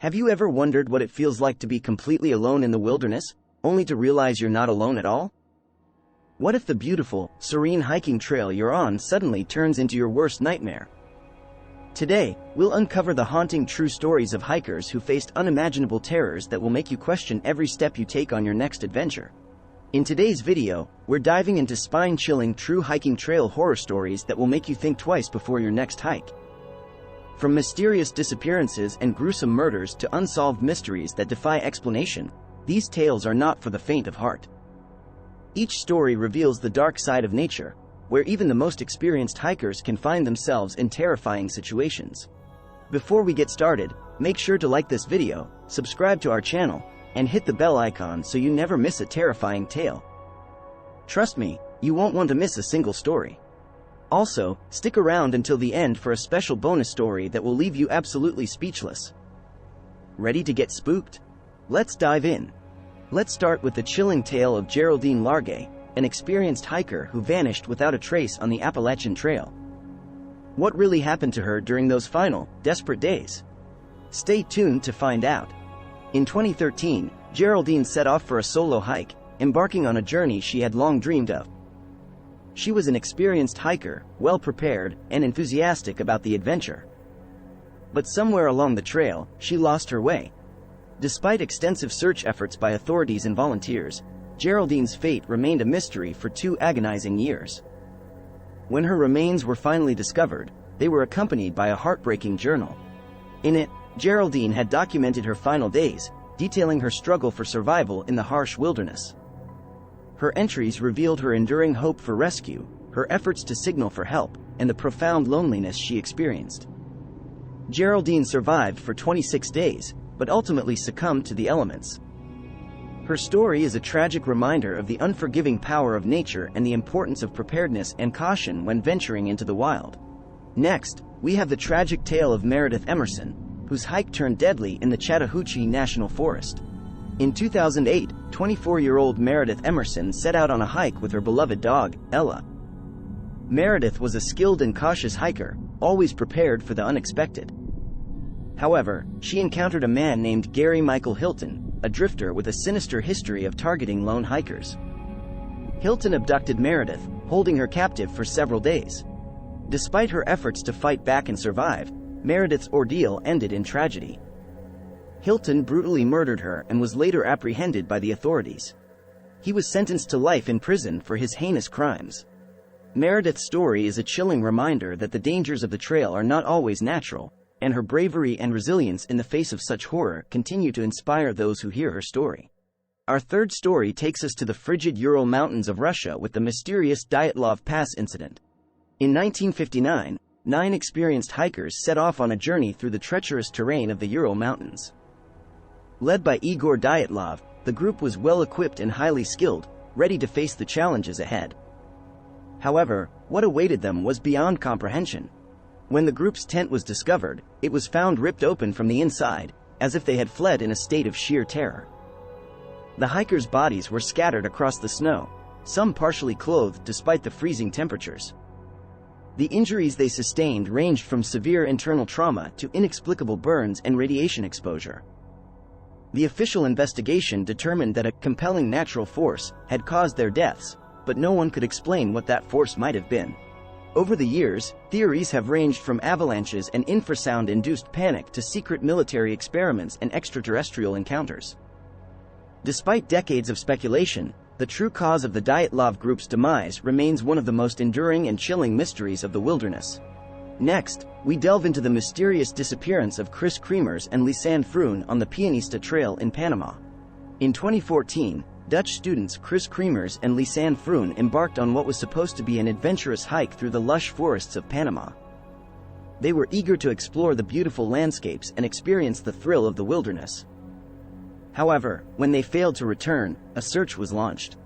Have you ever wondered what it feels like to be completely alone in the wilderness, only to realize you're not alone at all? What if the beautiful, serene hiking trail you're on suddenly turns into your worst nightmare? Today, we'll uncover the haunting true stories of hikers who faced unimaginable terrors that will make you question every step you take on your next adventure. In today's video, we're diving into spine-chilling true hiking trail horror stories that will make you think twice before your next hike. From mysterious disappearances and gruesome murders to unsolved mysteries that defy explanation, these tales are not for the faint of heart. Each story reveals the dark side of nature, where even the most experienced hikers can find themselves in terrifying situations. Before we get started, make sure to like this video, subscribe to our channel, and hit the bell icon so you never miss a terrifying tale. Trust me, you won't want to miss a single story. Also, stick around until the end for a special bonus story that will leave you absolutely speechless. Ready to get spooked? Let's dive in. Let's start with the chilling tale of Geraldine Lar, an experienced hiker who vanished without a trace on the Appalachian Trail. What really happened to her during those final, desperate days? Stay tuned to find out. In 2013, Geraldine set off for a solo hike, embarking on a journey she had long dreamed of. She was an experienced hiker, well-prepared, and enthusiastic about the adventure. But somewhere along the trail, she lost her way. Despite extensive search efforts by authorities and volunteers, Geraldine's fate remained a mystery for 2 agonizing years. When her remains were finally discovered, they were accompanied by a heartbreaking journal. In it, Geraldine had documented her final days, detailing her struggle for survival in the harsh wilderness. Her entries revealed her enduring hope for rescue, her efforts to signal for help, and the profound loneliness she experienced. Geraldine survived for 26 days, but ultimately succumbed to the elements. Her story is a tragic reminder of the unforgiving power of nature and the importance of preparedness and caution when venturing into the wild. Next, we have the tragic tale of Meredith Emerson, whose hike turned deadly in the Chattahoochee National Forest. In 2008, 24-year-old Meredith Emerson set out on a hike with her beloved dog, Ella. Meredith was a skilled and cautious hiker, always prepared for the unexpected. However, she encountered a man named Gary Michael Hilton, a drifter with a sinister history of targeting lone hikers. Hilton abducted Meredith, holding her captive for several days. Despite her efforts to fight back and survive, Meredith's ordeal ended in tragedy. Hilton brutally murdered her and was later apprehended by the authorities. He was sentenced to life in prison for his heinous crimes. Meredith's story is a chilling reminder that the dangers of the trail are not always natural, and her bravery and resilience in the face of such horror continue to inspire those who hear her story. Our third story takes us to the frigid Ural Mountains of Russia with the mysterious Dyatlov Pass incident. In 1959, 9 experienced hikers set off on a journey through the treacherous terrain of the Ural Mountains. Led by Igor Dyatlov, the group was well-equipped and highly skilled, ready to face the challenges ahead. However, what awaited them was beyond comprehension. When the group's tent was discovered, it was found ripped open from the inside, as if they had fled in a state of sheer terror. The hikers' bodies were scattered across the snow, some partially clothed despite the freezing temperatures. The injuries they sustained ranged from severe internal trauma to inexplicable burns and radiation exposure. The official investigation determined that a compelling natural force had caused their deaths, but no one could explain what that force might have been. Over the years, theories have ranged from avalanches and infrasound-induced panic to secret military experiments and extraterrestrial encounters. Despite decades of speculation, the true cause of the Dyatlov group's demise remains one of the most enduring and chilling mysteries of the wilderness. Next, we delve into the mysterious disappearance of Chris Kremers and Lisanne Froon on the Pianista Trail in Panama. In 2014, Dutch students Chris Kremers and Lisanne Froon embarked on what was supposed to be an adventurous hike through the lush forests of Panama. They were eager to explore the beautiful landscapes and experience the thrill of the wilderness. However, when they failed to return, a search was launched.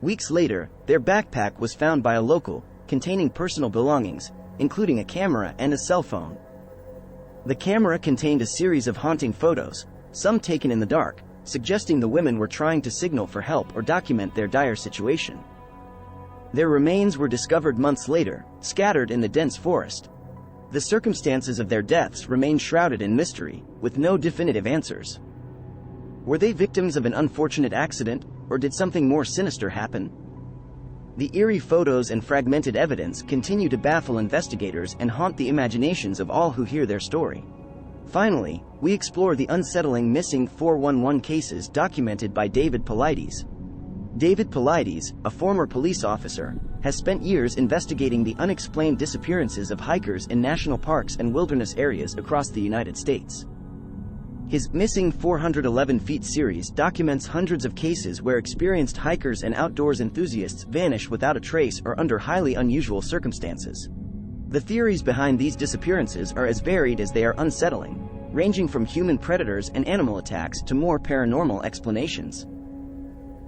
Weeks later, their backpack was found by a local, containing personal belongings, including a camera and a cell phone. The camera contained a series of haunting photos, some taken in the dark, suggesting the women were trying to signal for help or document their dire situation. Their remains were discovered months later, scattered in the dense forest. The circumstances of their deaths remain shrouded in mystery, with no definitive answers. Were they victims of an unfortunate accident, or did something more sinister happen? The eerie photos and fragmented evidence continue to baffle investigators and haunt the imaginations of all who hear their story. Finally, we explore the unsettling missing 411 cases documented by David Paulides. David Paulides, a former police officer, has spent years investigating the unexplained disappearances of hikers in national parks and wilderness areas across the United States. His Missing 411 Feet series documents hundreds of cases where experienced hikers and outdoors enthusiasts vanish without a trace or under highly unusual circumstances. The theories behind these disappearances are as varied as they are unsettling, ranging from human predators and animal attacks to more paranormal explanations.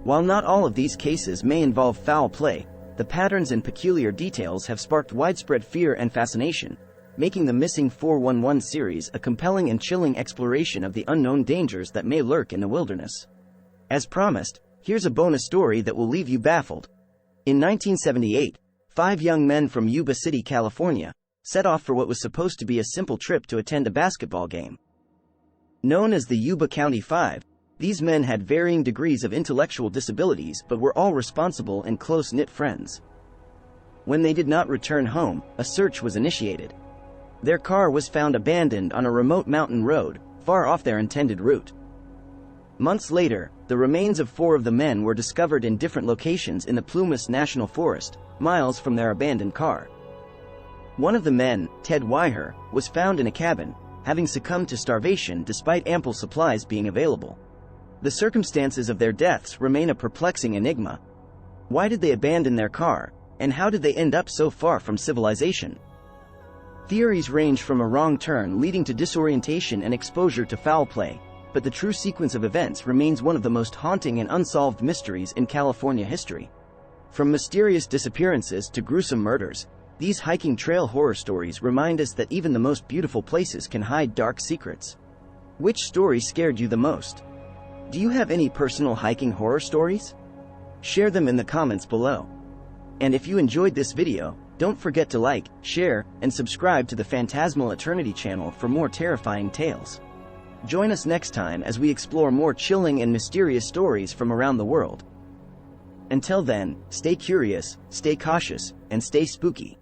While not all of these cases may involve foul play, the patterns and peculiar details have sparked widespread fear and fascination, making the Missing 411 series a compelling and chilling exploration of the unknown dangers that may lurk in the wilderness. As promised, here's a bonus story that will leave you baffled. In 1978, 5 young men from Yuba City, California, set off for what was supposed to be a simple trip to attend a basketball game. Known as the Yuba County Five, these men had varying degrees of intellectual disabilities but were all responsible and close-knit friends. When they did not return home, a search was initiated. Their car was found abandoned on a remote mountain road, far off their intended route. Months later, the remains of 4 of the men were discovered in different locations in the Plumas National Forest, miles from their abandoned car. One of the men, Ted Weiher, was found in a cabin, having succumbed to starvation despite ample supplies being available. The circumstances of their deaths remain a perplexing enigma. Why did they abandon their car, and how did they end up so far from civilization? Theories range from a wrong turn leading to disorientation and exposure to foul play, but the true sequence of events remains one of the most haunting and unsolved mysteries in California history. From mysterious disappearances to gruesome murders, these hiking trail horror stories remind us that even the most beautiful places can hide dark secrets. Which story scared you the most? Do you have any personal hiking horror stories? Share them in the comments below. And if you enjoyed this video, don't forget to like, share, and subscribe to the Phantasmal Eternity channel for more terrifying tales. Join us next time as we explore more chilling and mysterious stories from around the world. Until then, stay curious, stay cautious, and stay spooky.